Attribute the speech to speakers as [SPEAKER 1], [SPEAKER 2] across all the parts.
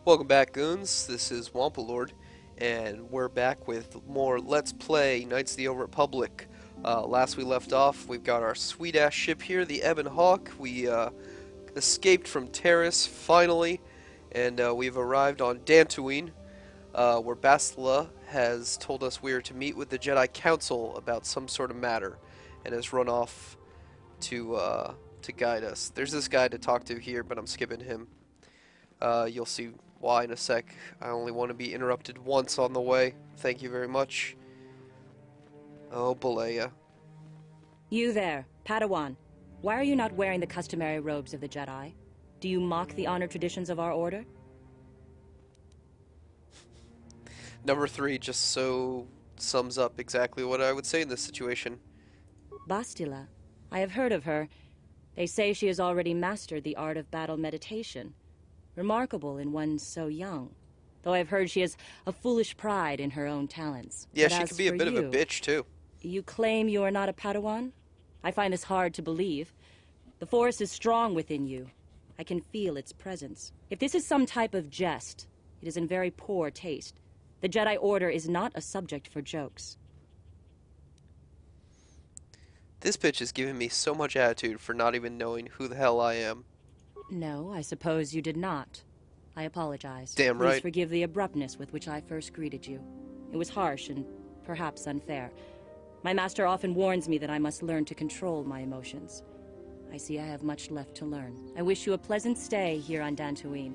[SPEAKER 1] Welcome back, goons. This is Wampalord, and we're back with more Let's Play Knights of the Old Republic. Last we left off, we've got our sweet-ass ship here, the Ebon Hawk. We escaped from Terrace, finally, and we've arrived on Dantooine, where Bastila has told us we are to meet with the Jedi Council about some sort of matter, and has run off to guide us. There's this guy to talk to here, but I'm skipping him. You'll see why in a sec. I only want to be interrupted once on the way. Thank you very much. Oh, Balea.
[SPEAKER 2] You there, Padawan. Why are you not wearing the customary robes of the Jedi? Do you mock the honor traditions of our order?
[SPEAKER 1] Number 3 just so sums up exactly what I would say in this situation.
[SPEAKER 2] Bastila. I have heard of her. They say she has already mastered the art of battle meditation. Remarkable in one so young. Though I've heard she has a foolish pride in her own talents.
[SPEAKER 1] Yeah,
[SPEAKER 2] But
[SPEAKER 1] she
[SPEAKER 2] as
[SPEAKER 1] could be a
[SPEAKER 2] for
[SPEAKER 1] bit of a
[SPEAKER 2] you,
[SPEAKER 1] bitch, too.
[SPEAKER 2] You claim you are not a Padawan? I find this hard to believe. The Force is strong within you. I can feel its presence. If this is some type of jest, it is in very poor taste. The Jedi Order is not a subject for jokes.
[SPEAKER 1] This bitch is giving me so much attitude for not even knowing who the hell I am.
[SPEAKER 2] No, I suppose you did not. I apologize.
[SPEAKER 1] Damn
[SPEAKER 2] Please
[SPEAKER 1] right.
[SPEAKER 2] forgive the abruptness with which I first greeted you. It was harsh and perhaps unfair. My master often warns me that I must learn to control my emotions. I see I have much left to learn. I wish you a pleasant stay here on Dantooine.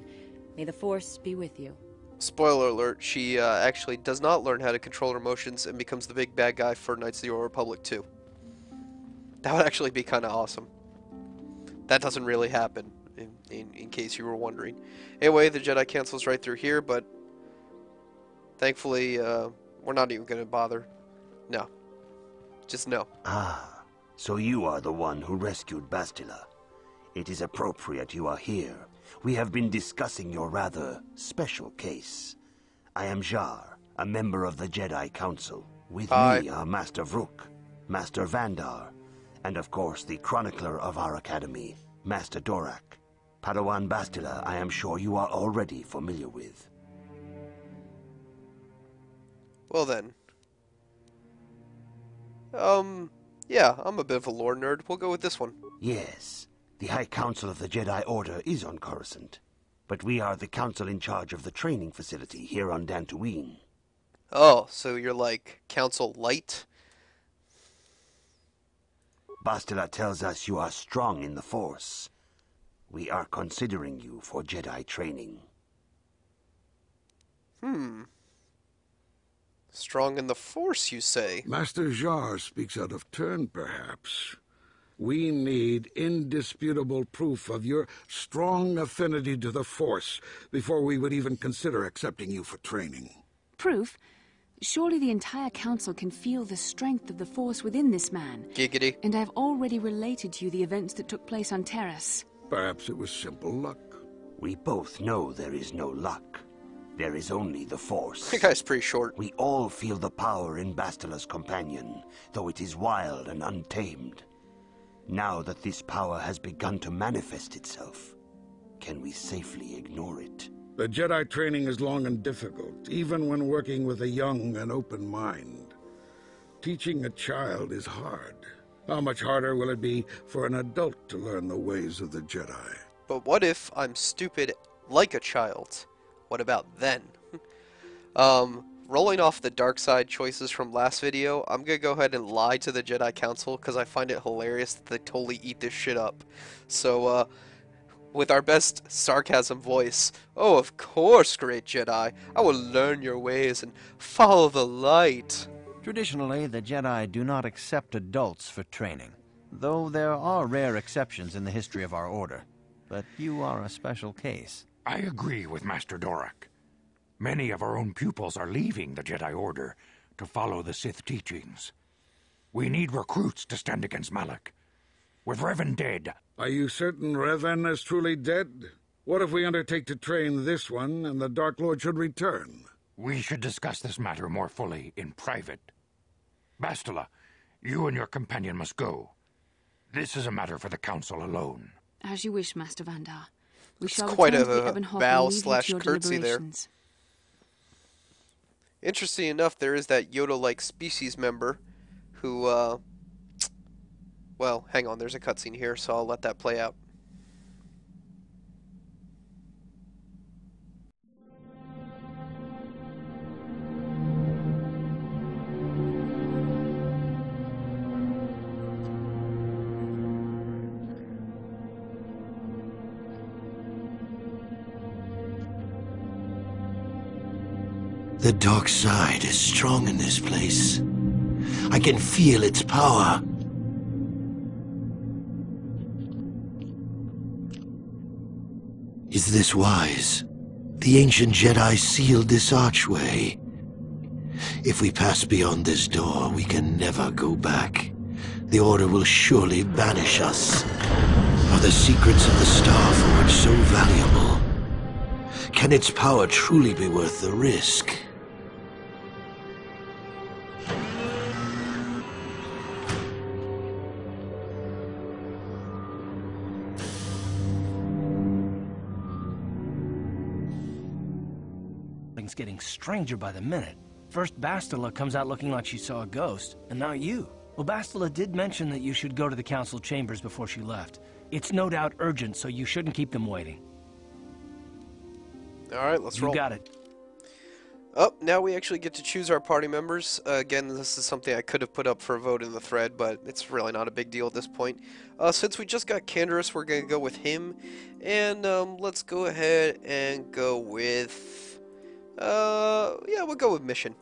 [SPEAKER 2] May the Force be with you.
[SPEAKER 1] Spoiler alert, she actually does not learn how to control her emotions and becomes the big bad guy for Knights of the Old Republic too. That would actually be kind of awesome. That doesn't really happen, in case you were wondering. Anyway, the Jedi Council's right through here, but thankfully, we're not even going to bother. No. Just no.
[SPEAKER 3] Ah, so you are the one who rescued Bastila. It is appropriate you are here. We have been discussing your rather special case. I am Jar, a member of the Jedi Council. With
[SPEAKER 1] Hi.
[SPEAKER 3] me are Master Vrook, Master Vandar, and of course the chronicler of our academy, Master Dorak. Padawan Bastila, I am sure you are already familiar with.
[SPEAKER 1] Well then. Yeah, I'm a bit of a lore nerd. We'll go with this one.
[SPEAKER 3] Yes, the High Council of the Jedi Order is on Coruscant, but we are the council in charge of the training facility here on Dantooine.
[SPEAKER 1] Oh, so you're like Council Light?
[SPEAKER 3] Bastila tells us you are strong in the Force. We are considering you for Jedi training.
[SPEAKER 1] Strong in the Force, you say?
[SPEAKER 4] Master Jar speaks out of turn, perhaps. We need indisputable proof of your strong affinity to the Force before we would even consider accepting you for training.
[SPEAKER 5] Proof? Surely the entire council can feel the strength of the Force within this man.
[SPEAKER 1] Giggity.
[SPEAKER 5] And I've already related to you the events that took place on Terrace.
[SPEAKER 4] Perhaps it was simple luck.
[SPEAKER 3] We both know there is no luck. There is only the Force.
[SPEAKER 1] That guy's pretty short.
[SPEAKER 3] We all feel the power in Bastila's companion, though it is wild and untamed. Now that this power has begun to manifest itself, can we safely ignore it?
[SPEAKER 4] The Jedi training is long and difficult, even when working with a young and open mind. Teaching a child is hard. How much harder will it be for an adult to learn the ways of the Jedi?
[SPEAKER 1] But what if I'm stupid like a child? What about then? Rolling off the dark side choices from last video, I'm gonna go ahead and lie to the Jedi Council because I find it hilarious that they totally eat this shit up. So, with our best sarcasm voice, oh, of course, great Jedi, I will learn your ways and follow the light.
[SPEAKER 6] Traditionally, the Jedi do not accept adults for training, though there are rare exceptions in the history of our order. But you are a special case.
[SPEAKER 7] I agree with Master Dorak. Many of our own pupils are leaving the Jedi Order to follow the Sith teachings. We need recruits to stand against Malak. With Revan dead...
[SPEAKER 4] Are you certain Revan is truly dead? What if we undertake to train this one and the Dark Lord should return?
[SPEAKER 7] We should discuss this matter more fully in private. Bastila, you and your companion must go. This is a matter for the Council alone.
[SPEAKER 5] As you wish, Master Vandar. We
[SPEAKER 1] It's
[SPEAKER 5] shall
[SPEAKER 1] quite
[SPEAKER 5] return to the
[SPEAKER 1] a
[SPEAKER 5] Ebon Hawk
[SPEAKER 1] bow
[SPEAKER 5] and leave you
[SPEAKER 1] slash
[SPEAKER 5] to your
[SPEAKER 1] curtsy there.
[SPEAKER 5] deliberations.
[SPEAKER 1] Interesting enough, there is that Yoda-like species member who, well, hang on, there's a cutscene here, so I'll let that play out.
[SPEAKER 8] The dark side is strong in this place. I can feel its power. Is this wise? The ancient Jedi sealed this archway. If we pass beyond this door, we can never go back. The Order will surely banish us. Are the secrets of the Star Forge so valuable? Can its power truly be worth the risk?
[SPEAKER 9] Things getting stranger by the minute. First Bastila comes out looking like she saw a ghost, and now you. Well, Bastila did mention that you should go to the council chambers before she left. It's no doubt urgent, so you shouldn't keep them waiting.
[SPEAKER 1] Alright, let's roll.
[SPEAKER 9] You got it.
[SPEAKER 1] Oh, now we actually get to choose our party members. Again, this is something I could have put up for a vote in the thread, but it's really not a big deal at this point. Since we just got Canderous, we're going to go with him. And let's go ahead and go with... yeah, we'll go with Mission.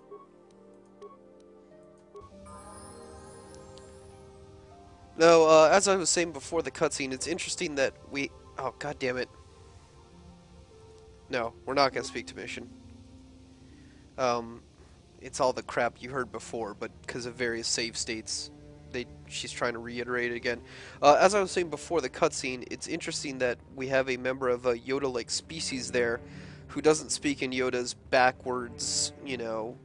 [SPEAKER 1] No, as I was saying before the cutscene, it's interesting that we... Oh, god damn it. No, we're not going to speak to Mission. It's all the crap you heard before, but because of various save states, she's trying to reiterate it again. As I was saying before the cutscene, it's interesting that we have a member of a Yoda-like species there who doesn't speak in Yoda's backwards, you know,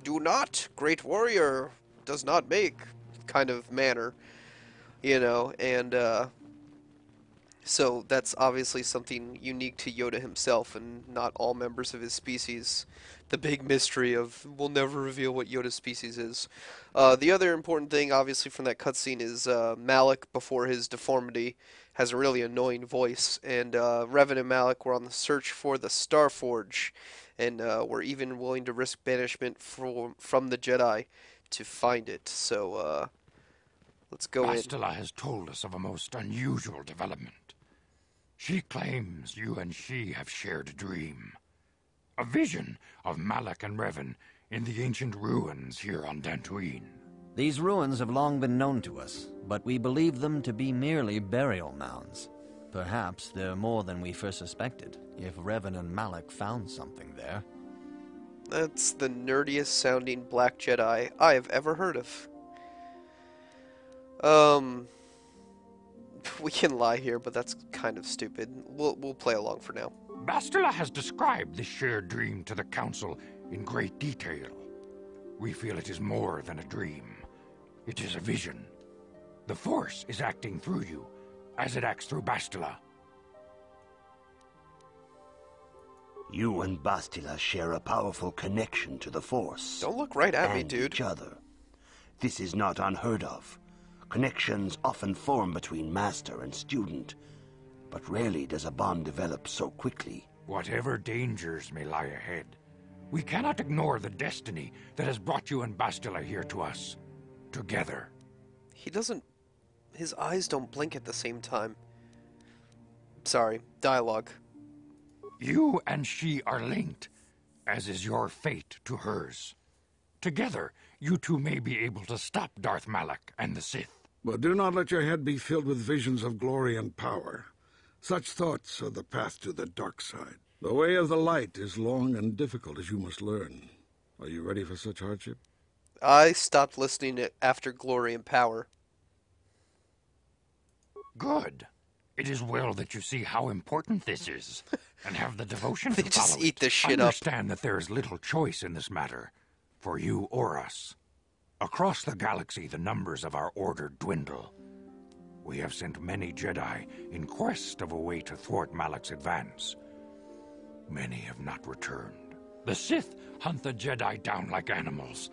[SPEAKER 1] do not, great warrior, does not make kind of manner, you know, and so that's obviously something unique to Yoda himself and not all members of his species. The big mystery of we'll never reveal what Yoda's species is. The other important thing, obviously, from that cutscene is Malik, before his deformity, has a really annoying voice. And Revan and Malik were on the search for the Star Forge, and were even willing to risk banishment from the Jedi to find it. So let's go in.
[SPEAKER 7] Bastila has told us of a most unusual development. She claims you and she have shared a dream. A vision of Malik and Revan in the ancient ruins here on Dantooine.
[SPEAKER 6] These ruins have long been known to us, but we believe them to be merely burial mounds. Perhaps they're more than we first suspected, if Revan and Malik found something there.
[SPEAKER 1] That's the nerdiest sounding Black Jedi I have ever heard of. We can lie here, but that's kind of stupid. We'll play along for now.
[SPEAKER 7] Bastila has described this shared dream to the Council in great detail. We feel it is more than a dream. It is a vision. The Force is acting through you, as it acts through Bastila.
[SPEAKER 3] You and Bastila share a powerful connection to the Force.
[SPEAKER 1] Don't look right at me,
[SPEAKER 3] and
[SPEAKER 1] dude.
[SPEAKER 3] each other. This is not unheard of. Connections often form between master and student, but rarely does a bond develop so quickly.
[SPEAKER 7] Whatever dangers may lie ahead, we cannot ignore the destiny that has brought you and Bastila here to us, together.
[SPEAKER 1] He doesn't... His eyes don't blink at the same time. Sorry, dialogue.
[SPEAKER 7] You and she are linked, as is your fate to hers. Together, you two may be able to stop Darth Malak and the Sith.
[SPEAKER 4] But do not let your head be filled with visions of glory and power. Such thoughts are the path to the dark side. The way of the light is long and difficult, as you must learn. Are you ready for such hardship?
[SPEAKER 1] I stopped listening after Glory and Power.
[SPEAKER 7] Good. It is well that you see how important this is, and have the devotion
[SPEAKER 1] They
[SPEAKER 7] to
[SPEAKER 1] just
[SPEAKER 7] follow
[SPEAKER 1] eat
[SPEAKER 7] it.
[SPEAKER 1] this shit up.
[SPEAKER 7] Understand that there is little choice in this matter, for you or us. Across the galaxy, the numbers of our order dwindle. We have sent many Jedi in quest of a way to thwart Malak's advance. Many have not returned. The Sith hunt the Jedi down like animals,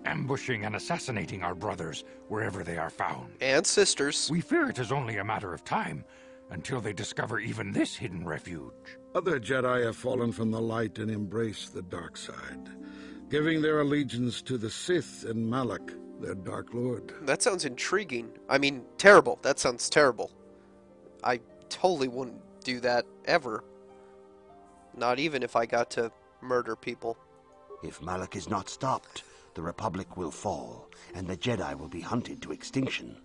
[SPEAKER 7] ambushing and assassinating our brothers wherever they are found.
[SPEAKER 1] And sisters.
[SPEAKER 7] We fear it is only a matter of time until they discover even this hidden refuge.
[SPEAKER 4] Other Jedi have fallen from the light and embraced the dark side, giving their allegiance to the Sith and Malak, their Dark Lord.
[SPEAKER 1] That sounds intriguing. I mean, terrible. That sounds terrible. I totally wouldn't do that ever. Not even if I got to murder people.
[SPEAKER 3] If Malak is not stopped, the Republic will fall, and the Jedi will be hunted to extinction.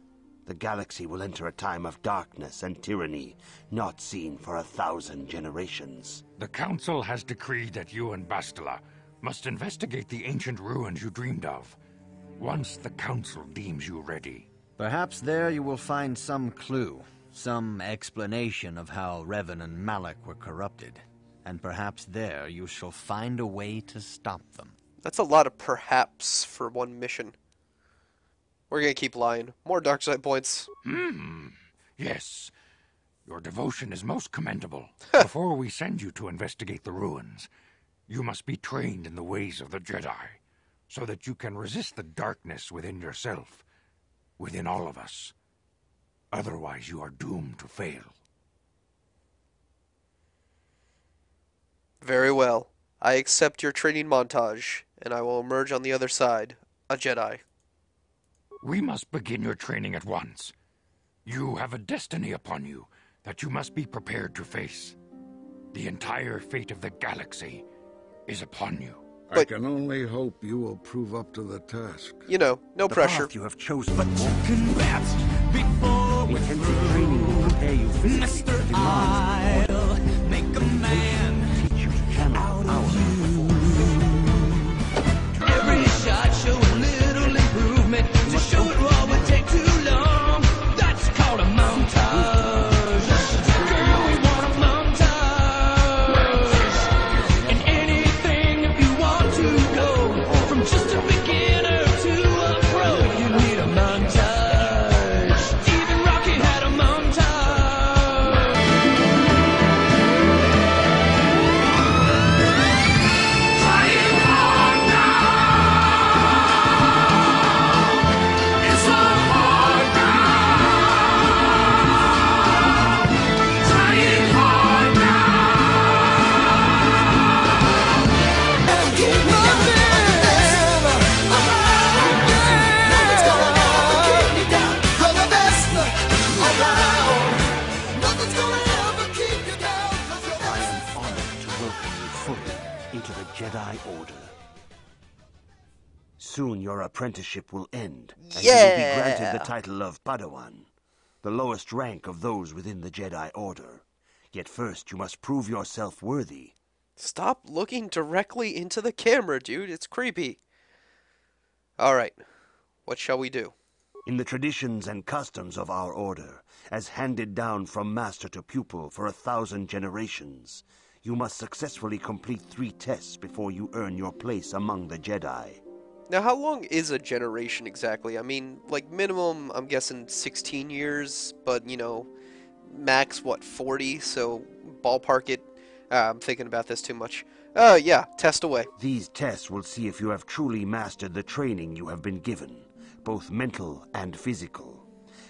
[SPEAKER 3] The galaxy will enter a time of darkness and tyranny, not seen for 1,000 generations.
[SPEAKER 7] The Council has decreed that you and Bastila must investigate the ancient ruins you dreamed of, once the Council deems you ready.
[SPEAKER 6] Perhaps there you will find some clue, some explanation of how Revan and Malak were corrupted. And perhaps there you shall find a way to stop them.
[SPEAKER 1] That's a lot of perhaps for one mission. We're gonna keep lying. More dark side points.
[SPEAKER 7] Yes. Your devotion is most commendable. Before we send you to investigate the ruins, you must be trained in the ways of the Jedi, so that you can resist the darkness within yourself, within all of us. Otherwise, you are doomed to fail.
[SPEAKER 1] Very well. I accept your training montage, and I will emerge on the other side, a Jedi.
[SPEAKER 7] We must begin your training at once. You have a destiny upon you that you must be prepared to face. The entire fate of the galaxy is upon you.
[SPEAKER 4] I can only hope you will prove up to the task.
[SPEAKER 1] You know, no pressure.
[SPEAKER 3] The path you have chosen, but intensive training will prepare you physically for demands of order.
[SPEAKER 10] Make a man
[SPEAKER 3] Teach you to channel power.
[SPEAKER 10] every shot show a little improvement. To show it all would take too long. That's called a montage. Girl, we want a montage. And anything if you want to go from just a beginner to a pro, you need a montage. Even Rocky had a montage. Trying hard now. It's so hard now. Trying hard now. And keep moving. Nothing's gonna ever keep me down. You're the best around. Nothing's gonna ever keep you down. 'Cause you're the
[SPEAKER 3] I am honored to welcome you fully into the Jedi Order. Soon your apprenticeship will end, and you will be granted the title of Padawan, the lowest rank of those within the Jedi Order. Yet first you must prove yourself worthy.
[SPEAKER 1] Stop looking directly into the camera, dude. It's creepy. Alright. What shall we do?
[SPEAKER 3] In the traditions and customs of our order, as handed down from master to pupil for 1,000 generations, you must successfully complete 3 tests before you earn your place among the Jedi.
[SPEAKER 1] Now, how long is a generation exactly? I mean, like, minimum, I'm guessing 16 years, but, you know, max, what, 40? So, ballpark it. I'm thinking about this too much. Yeah, test away.
[SPEAKER 3] These tests will see if you have truly mastered the training you have been given, both mental and physical.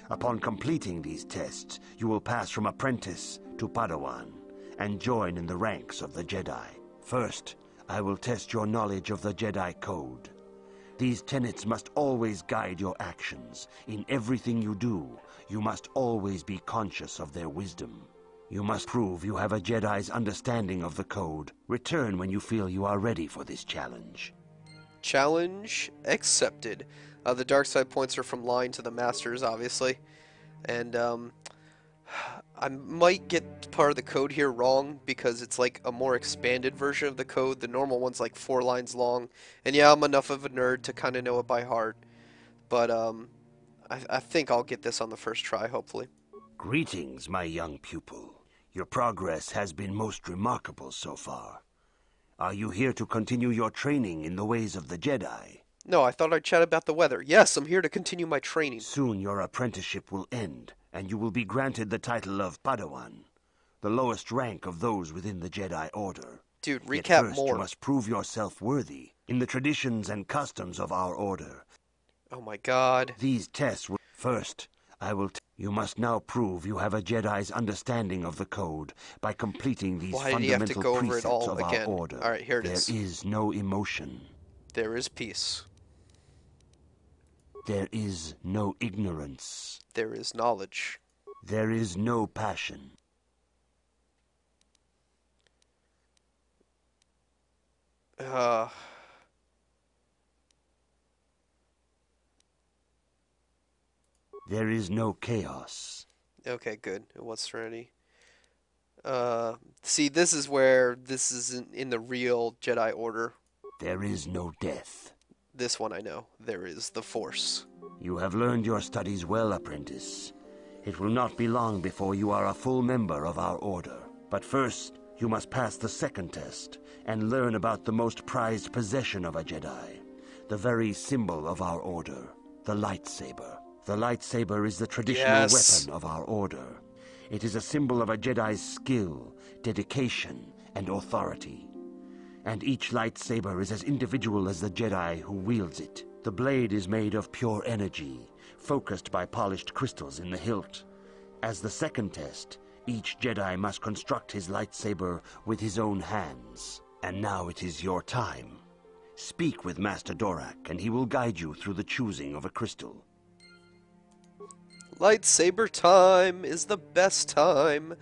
[SPEAKER 3] Upon completing these tests, you will pass from apprentice to Padawan and join in the ranks of the Jedi. First, I will test your knowledge of the Jedi Code. These tenets must always guide your actions. In everything you do, you must always be conscious of their wisdom. You must prove you have a Jedi's understanding of the code. Return when you feel you are ready for this challenge.
[SPEAKER 1] Challenge accepted. The dark side points are from lying to the masters, obviously. And, I might get part of the code here wrong because it's like a more expanded version of the code. The normal one's like 4 lines long. And yeah, I'm enough of a nerd to kind of know it by heart. But, I think I'll get this on the first try, hopefully.
[SPEAKER 3] Greetings, my young pupil. Your progress has been most remarkable so far. Are you here to continue your training in the ways of the Jedi?
[SPEAKER 1] No, I thought I'd chat about the weather. Yes, I'm here to continue my training.
[SPEAKER 3] Soon your apprenticeship will end, and you will be granted the title of Padawan, the lowest rank of those within the Jedi Order.
[SPEAKER 1] Dude,
[SPEAKER 3] Yet
[SPEAKER 1] recap
[SPEAKER 3] first,
[SPEAKER 1] more.
[SPEAKER 3] you must prove yourself worthy in the traditions and customs of our order.
[SPEAKER 1] Oh my god.
[SPEAKER 3] These tests will... First, you must now prove you have a Jedi's understanding of the code by completing these
[SPEAKER 1] Why did he have to
[SPEAKER 3] fundamental
[SPEAKER 1] go over it
[SPEAKER 3] precepts
[SPEAKER 1] all
[SPEAKER 3] of
[SPEAKER 1] again?
[SPEAKER 3] our order.
[SPEAKER 1] Alright, here it is.
[SPEAKER 3] There is no emotion.
[SPEAKER 1] There is peace.
[SPEAKER 3] There is no ignorance.
[SPEAKER 1] There is knowledge.
[SPEAKER 3] There is no passion. There is no chaos.
[SPEAKER 1] Okay, good. It was Serenity. See, this is where this isn't in the real Jedi Order.
[SPEAKER 3] There is no death.
[SPEAKER 1] This one I know. There is the Force.
[SPEAKER 3] You have learned your studies well, apprentice. It will not be long before you are a full member of our order. But first, you must pass the second test and learn about the most prized possession of a Jedi, the very symbol of our order, the lightsaber. The lightsaber is the traditional weapon of our order. It is a symbol of a Jedi's skill, dedication, and authority. And each lightsaber is as individual as the Jedi who wields it. The blade is made of pure energy, focused by polished crystals in the hilt. As the second test, each Jedi must construct his lightsaber with his own hands. And now it is your time. Speak with Master Dorak, and he will guide you through the choosing of a crystal.
[SPEAKER 1] Lightsaber time is the best time.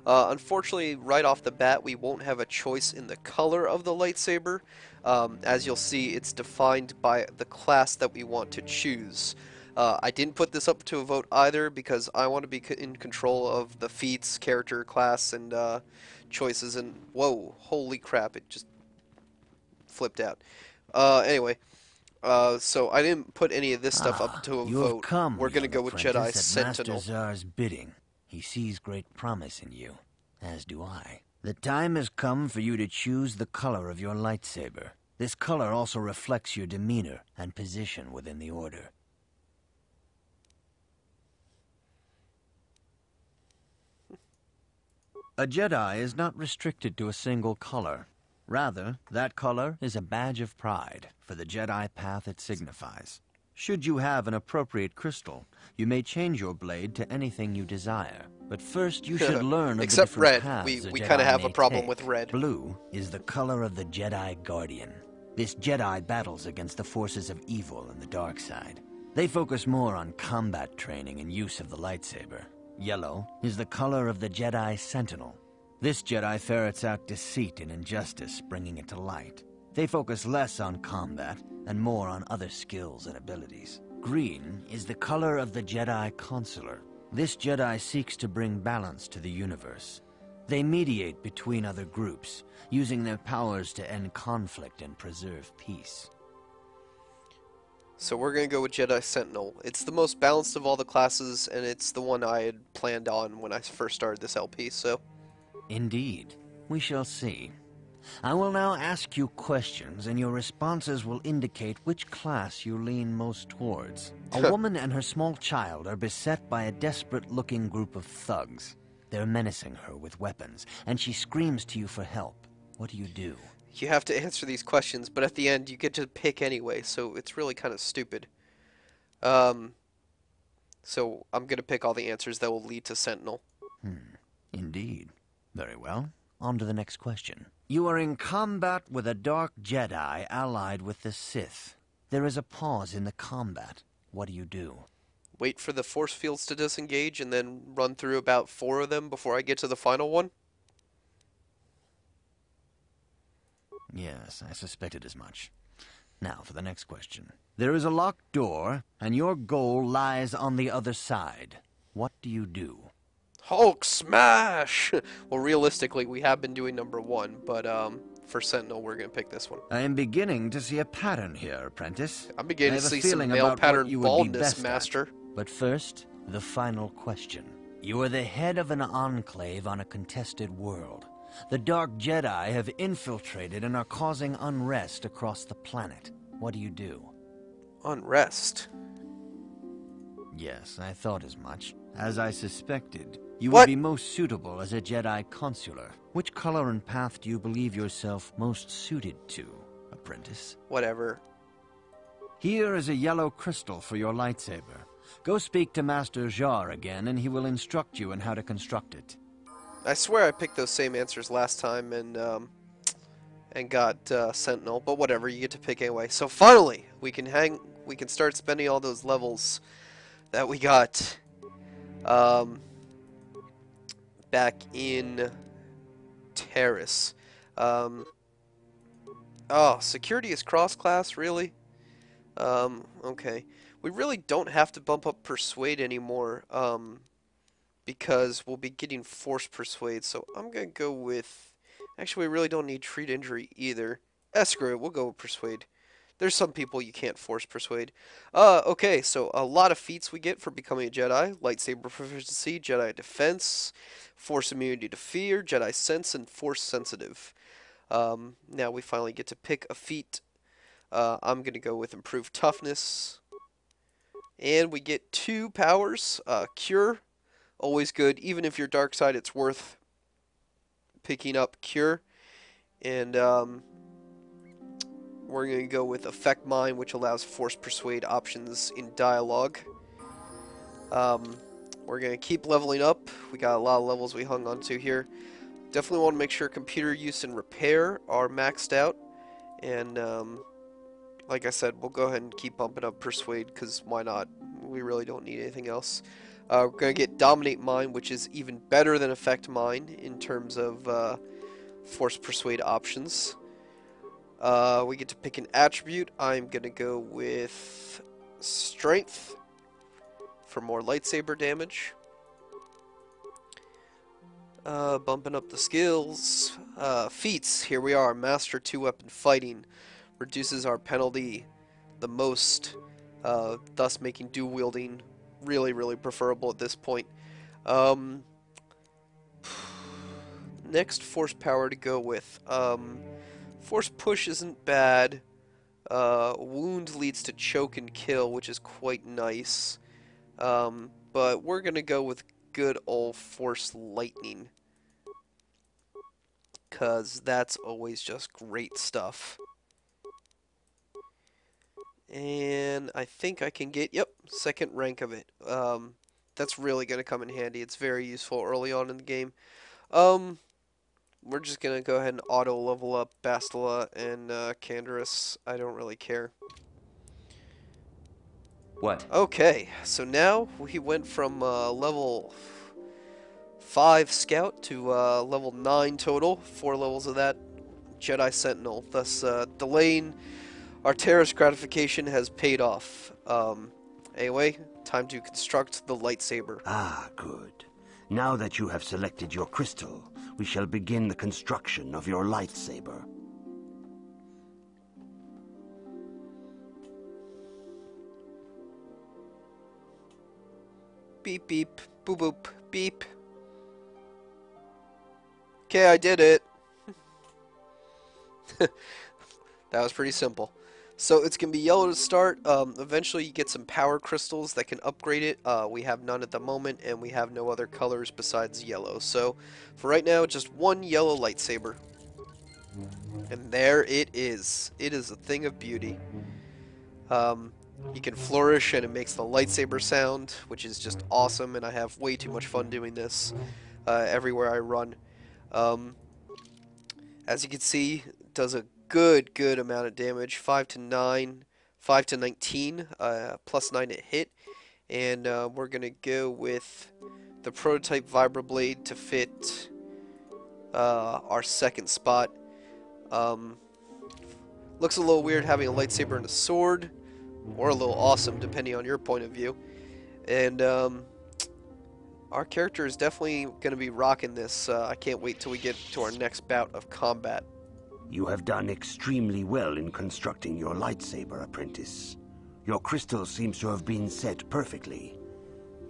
[SPEAKER 1] Unfortunately, right off the bat, we won't have a choice in the color of the lightsaber. As you'll see, it's defined by the class that we want to choose. I didn't put this up to a vote either because I want to be in control of the feats, character, class, and choices. And whoa, holy crap, it just flipped out. Anyway. So I didn't put any of this stuff up to a vote. We're gonna go with Jedi Sentinel.
[SPEAKER 6] Master Zar's bidding. He sees great promise in you, as do I. The time has come for you to choose the color of your lightsaber. This color also reflects your demeanor and position within the Order. A Jedi is not restricted to a single color. Rather, that color is a badge of pride for the Jedi path it signifies. Should you have an appropriate crystal, you may change your blade to anything you desire. But first, you should learn of the
[SPEAKER 1] Except
[SPEAKER 6] different
[SPEAKER 1] red.
[SPEAKER 6] paths
[SPEAKER 1] We
[SPEAKER 6] a
[SPEAKER 1] kind of
[SPEAKER 6] Jedi
[SPEAKER 1] have a
[SPEAKER 6] may
[SPEAKER 1] problem
[SPEAKER 6] take.
[SPEAKER 1] with red.
[SPEAKER 6] Blue is the color of the Jedi Guardian. This Jedi battles against the forces of evil and the dark side. They focus more on combat training and use of the lightsaber. Yellow is the color of the Jedi Sentinel. This Jedi ferrets out deceit and injustice, bringing it to light. They focus less on combat and more on other skills and abilities. Green is the color of the Jedi Consular. This Jedi seeks to bring balance to the universe. They mediate between other groups, using their powers to end conflict and preserve peace.
[SPEAKER 1] So we're gonna go with Jedi Sentinel. It's the most balanced of all the classes, and it's the one I had planned on when I first started this LP, so...
[SPEAKER 6] Indeed. We shall see. I will now ask you questions, and your responses will indicate which class you lean most towards. A woman and her small child are beset by a desperate-looking group of thugs. They're menacing her with weapons, and she screams to you for help. What do?
[SPEAKER 1] You have to answer these questions, but at the end you get to pick anyway, so it's really kind of stupid. So I'm gonna pick all the answers that will lead to Sentinel.
[SPEAKER 6] Indeed. Very well. On to the next question. You are in combat with a dark Jedi allied with the Sith. There is a pause in the combat. What do?
[SPEAKER 1] Wait for the force fields to disengage and then run through about 4 of them before I get to the final one?
[SPEAKER 6] Yes, I suspected as much. Now for the next question. There is a locked door, and your goal lies on the other side. What do?
[SPEAKER 1] Hulk smash! Well, realistically, we have been doing number 1, but for Sentinel, we're gonna pick this one.
[SPEAKER 6] I am beginning to see a pattern here, apprentice.
[SPEAKER 1] I'm beginning
[SPEAKER 6] I
[SPEAKER 1] to
[SPEAKER 6] have a
[SPEAKER 1] see some
[SPEAKER 6] feeling
[SPEAKER 1] male
[SPEAKER 6] about
[SPEAKER 1] pattern
[SPEAKER 6] what you would be
[SPEAKER 1] baldness,
[SPEAKER 6] best at.
[SPEAKER 1] Master.
[SPEAKER 6] But first, the final question. You are the head of an enclave on a contested world. The Dark Jedi have infiltrated and are causing unrest across the planet. What do?
[SPEAKER 1] Unrest.
[SPEAKER 6] Yes, I thought as much. As I suspected, you would
[SPEAKER 1] What?
[SPEAKER 6] be most suitable as a Jedi consular. Which color and path do you believe yourself most suited to, apprentice?
[SPEAKER 1] Whatever.
[SPEAKER 6] Here is a yellow crystal for your lightsaber. Go speak to Master Jar again, and he will instruct you in how to construct it.
[SPEAKER 1] I swear I picked those same answers last time and got Sentinel, but whatever, you get to pick anyway. So finally, we can start spending all those levels that we got back in Terrace. Oh, security is cross-class, really? Okay. We really don't have to bump up Persuade anymore, because we'll be getting Force Persuade, so I'm gonna go with... Actually, we really don't need Treat Injury either. Screw it, we'll go with Persuade. There's some people you can't Force Persuade. Okay, so a lot of feats we get for becoming a Jedi. Lightsaber Proficiency, Jedi Defense, Force Immunity to Fear, Jedi Sense, and Force Sensitive. Now we finally get to pick a feat. I'm gonna go with Improved Toughness. And we get 2 powers. Cure, always good. Even if you're dark side, it's worth picking up Cure. And we're going to go with Affect Mind, which allows Force Persuade options in dialogue. We're going to keep leveling up. We got a lot of levels we hung on to here. Definitely want to make sure computer use and repair are maxed out. And like I said, we'll go ahead and keep bumping up Persuade, because why not? We really don't need anything else. We're going to get Dominate Mind, which is even better than Affect Mind in terms of Force Persuade options. We get to pick an attribute. I'm going to go with Strength for more lightsaber damage. Bumping up the skills. Feats, here we are. Master 2-weapon fighting. Reduces our penalty the most, thus making dual wielding really, really preferable at this point. Next Force power to go with. Force Push isn't bad. Wound leads to choke and kill, which is quite nice. But we're going to go with good old Force Lightning, because that's always just great stuff. And I think I can get, yep, 2nd rank of it. That's really going to come in handy. It's very useful early on in the game. We're just going to go ahead and auto level up Bastila and Canderous. I don't really care.
[SPEAKER 6] What?
[SPEAKER 1] Okay, so now we went from level 5 Scout to level 9 total. 4 levels of that. Jedi Sentinel, thus delaying our terrorist gratification has paid off. Anyway, time to construct the lightsaber.
[SPEAKER 3] Ah, good. Now that you have selected your crystal, we shall begin the construction of your lightsaber.
[SPEAKER 1] Beep beep, boop boop, beep. Okay, I did it. That was pretty simple. So it's going to be yellow to start. Eventually you get some power crystals that can upgrade it. We have none at the moment, and we have no other colors besides yellow. So for right now, just one yellow lightsaber. And there it is. It is a thing of beauty. You can flourish, and it makes the lightsaber sound, which is just awesome, and I have way too much fun doing this everywhere I run. As you can see, it does a good amount of damage. 5 to 9, 5 to 19, plus 9 to hit. And we're gonna go with the prototype vibroblade to fit our 2nd spot. Looks a little weird having a lightsaber and a sword, or a little awesome depending on your point of view. And our character is definitely going to be rocking this. I can't wait till we get to our next bout of combat.
[SPEAKER 3] You have done extremely well in constructing your lightsaber, apprentice. Your crystal seems to have been set perfectly.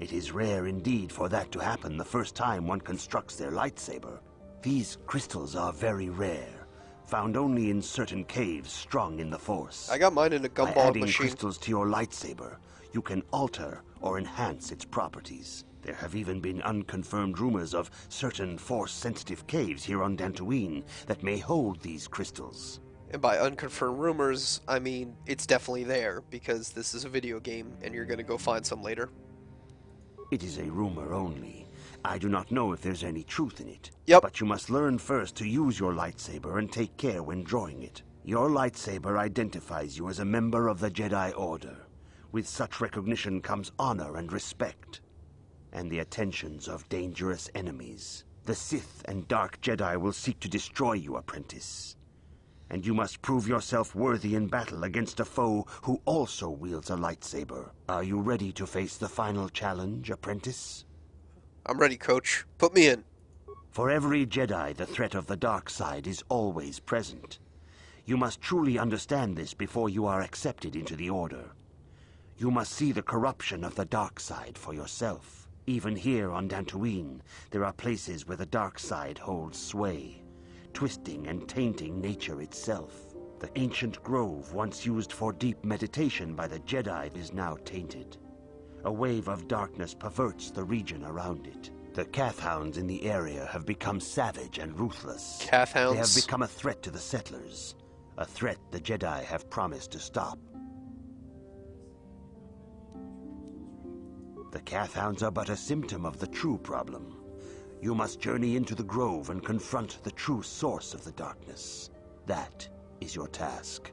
[SPEAKER 3] It is rare indeed for that to happen the first time one constructs their lightsaber. These crystals are very rare, found only in certain caves strong in the Force.
[SPEAKER 1] I got mine in a
[SPEAKER 3] By
[SPEAKER 1] gumball
[SPEAKER 3] adding
[SPEAKER 1] machine.
[SPEAKER 3] crystals to your lightsaber, you can alter or enhance its properties. There have even been unconfirmed rumors of certain Force-sensitive caves here on Dantooine that may hold these crystals.
[SPEAKER 1] And by unconfirmed rumors, I mean it's definitely there, because this is a video game and you're gonna go find some later.
[SPEAKER 3] It is a rumor only. I do not know if there's any truth in it.
[SPEAKER 1] Yep.
[SPEAKER 3] But you must learn first to use your lightsaber and take care when drawing it. Your lightsaber identifies you as a member of the Jedi Order. With such recognition comes honor and respect, and the attentions of dangerous enemies. The Sith and Dark Jedi will seek to destroy you, apprentice. And you must prove yourself worthy in battle against a foe who also wields a lightsaber. Are you ready to face the final challenge, apprentice?
[SPEAKER 1] I'm ready, Coach. Put me in.
[SPEAKER 3] For every Jedi, the threat of the dark side is always present. You must truly understand this before you are accepted into the Order. You must see the corruption of the dark side for yourself. Even here on Dantooine, there are places where the dark side holds sway, twisting and tainting nature itself. The ancient grove, once used for deep meditation by the Jedi, is now tainted. A wave of darkness perverts the region around it. The Kathhounds in the area have become savage and ruthless.
[SPEAKER 1] Kathhounds?
[SPEAKER 3] They have become a threat to the settlers. A threat the Jedi have promised to stop. The Kathhounds are but a symptom of the true problem. You must journey into the grove and confront the true source of the darkness. That is your task.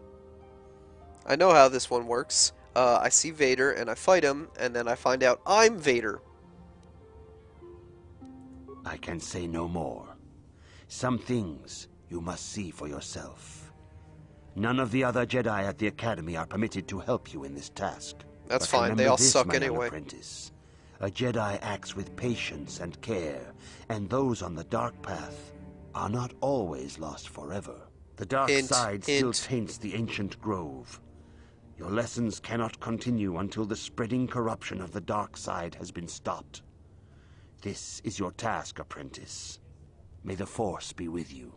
[SPEAKER 1] I know how this one works. I see Vader and I fight him, and then I find out I'm Vader.
[SPEAKER 3] I can say no more. Some things you must see for yourself. None of the other Jedi at the Academy are permitted to help you in this task.
[SPEAKER 1] That's
[SPEAKER 3] But
[SPEAKER 1] fine, they
[SPEAKER 3] remember
[SPEAKER 1] all
[SPEAKER 3] this,
[SPEAKER 1] suck
[SPEAKER 3] my young
[SPEAKER 1] anyway.
[SPEAKER 3] apprentice. A Jedi acts with patience and care, and those on the dark path are not always lost forever. The dark side still taints the ancient grove. Your lessons cannot continue until the spreading corruption of the dark side has been stopped. This is your task, apprentice. May the Force be with you.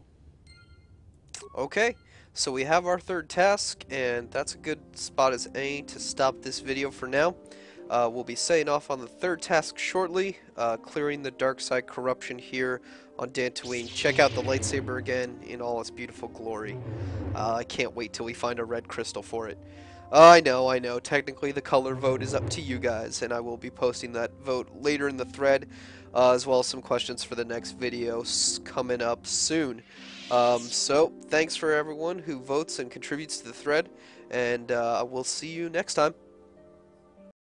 [SPEAKER 1] Okay, so we have our third task, and that's a good spot as any to stop this video for now. We'll be setting off on the third task shortly, clearing the dark side corruption here on Dantooine. Check out the lightsaber again in all its beautiful glory. I can't wait till we find a red crystal for it. I know, technically the color vote is up to you guys, and I will be posting that vote later in the thread, as well as some questions for the next video coming up soon. So, thanks for everyone who votes and contributes to the thread, and we'll see you next time.